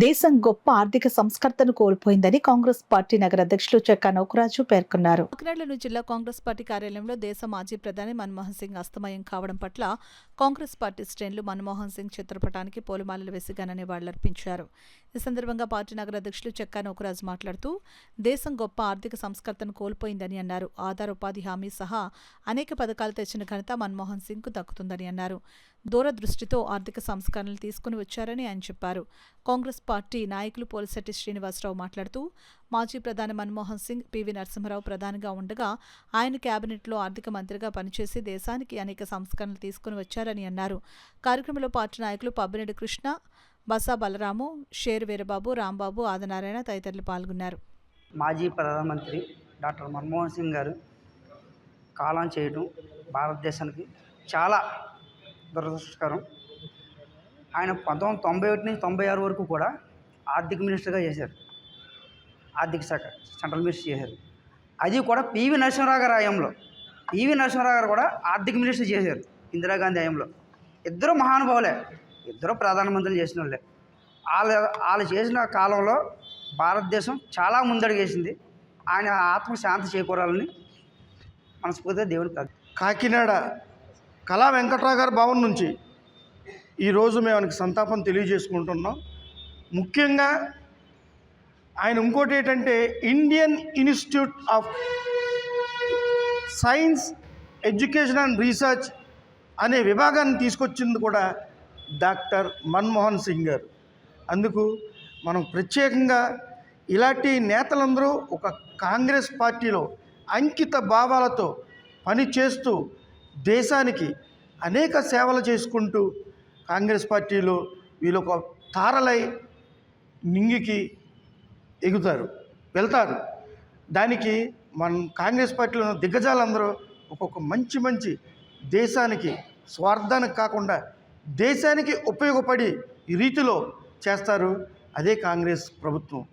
దేశం గొప్ప ఆర్థిక సంస్కర్తను కోల్పోయిందని కాంగ్రెస్ పార్టీ నగర అధ్యక్షులు చెక్కా నౌకరాజు పేర్కొన్నారు. కాకినాడలోని జిల్లా కాంగ్రెస్ పార్టీ కార్యాలయంలో దేశ మాజీ ప్రధాని మన్మోహన్ సింగ్ అస్తమయం కావడం పట్ల కాంగ్రెస్ పార్టీ శ్రేణులు మన్మోహన్ సింగ్ చిత్రపటానికి పూలమాలలు వేసి ఘన నివాళులర్పించారు. ఈ సందర్భంగా పార్టీ నగర అధ్యక్షులు చెక్కా నౌకరాజు మాట్లాడుతూ దేశం గొప్ప ఆర్థిక సంస్కర్తను కోల్పోయిందని అన్నారు. ఆధార్ ఉపాధి హామీ సహా అనేక పథకాలు తెచ్చిన ఘనత మన్మోహన్ సింగ్ కు దక్కుతుందని అన్నారు. దూరదృష్టితో ఆర్థిక సంస్కరణలు తీసుకుని వచ్చారని ఆయన చెప్పారు. కాంగ్రెస్ పార్టీ నాయకులు పోలిశెట్టి శ్రీనివాసరావు మాట్లాడుతూ మాజీ ప్రధాని మన్మోహన్ సింగ్ పివి నరసింహారావు ప్రధానిగా ఉండగా ఆయన కేబినెట్లో ఆర్థిక మంత్రిగా పనిచేసి దేశానికి అనేక సంస్కరణలు తీసుకుని వచ్చారని అన్నారు. కార్యక్రమంలో పార్టీ నాయకులు పబ్బినేడు కృష్ణ, బసా బలరాము, షేర్ వీరబాబు, రాంబాబు, ఆదినారాయణ తదితరులు పాల్గొన్నారు. మాజీ ప్రధానమంత్రి డాక్టర్ మన్మోహన్ సింగ్ గారు కాలం చేయడం భారతదేశానికి చాలా దురదృష్టకరం. ఆయన 1991 నుంచి 96 వరకు కూడా ఆర్థిక మినిస్టర్గా చేశారు. ఆర్థిక శాఖ సెంట్రల్ మినిస్టర్ చేశారు. అది కూడా పివి నరసింహారావు గారి హయాంలో. పివి నరసింహారావు గారు కూడా ఆర్థిక మినిస్టర్ చేశారు ఇందిరాగాంధీ హయాంలో. ఇద్దరు మహానుభావులే, ఇద్దరు ప్రధానమంత్రులు చేసిన వాళ్ళే. వాళ్ళు చేసిన కాలంలో భారతదేశం చాలా ముందడుగేసింది. ఆయన ఆత్మ శాంతి చేకూరాలని మనస్ఫూర్తిగా దేవుని ప్రార్థన. కాకినాడ కళా వెంకట్రావు గారి భవన్ నుంచి ఈరోజు మేము ఆయనకి సంతాపం తెలియజేసుకుంటున్నాం. ముఖ్యంగా ఆయన ఇంకోటి ఏంటంటే Indian institute of science education and research అనే విభాగాన్ని తీసుకొచ్చింది కూడా డాక్టర్ మన్మోహన్ సింగ్ గారు. అందుకు మనం ప్రత్యేకంగా ఇలాంటి నేతలందరూ ఒక కాంగ్రెస్ పార్టీలో అంకిత భావాలతో పనిచేస్తూ దేశానికి అనేక సేవలు చేసుకుంటూ కాంగ్రెస్ పార్టీలో వీళ్ళొక తారలై నింగికి వెళ్తారు. దానికి మన కాంగ్రెస్ పార్టీలో ఉన్న దిగ్గజాలందరూ ఒక్కొక్క మంచి దేశానికి స్వార్థానికి కాకుండా దేశానికి ఉపయోగపడి ఈ రీతిలో చేస్తారు. అదే కాంగ్రెస్ ప్రభుత్వం.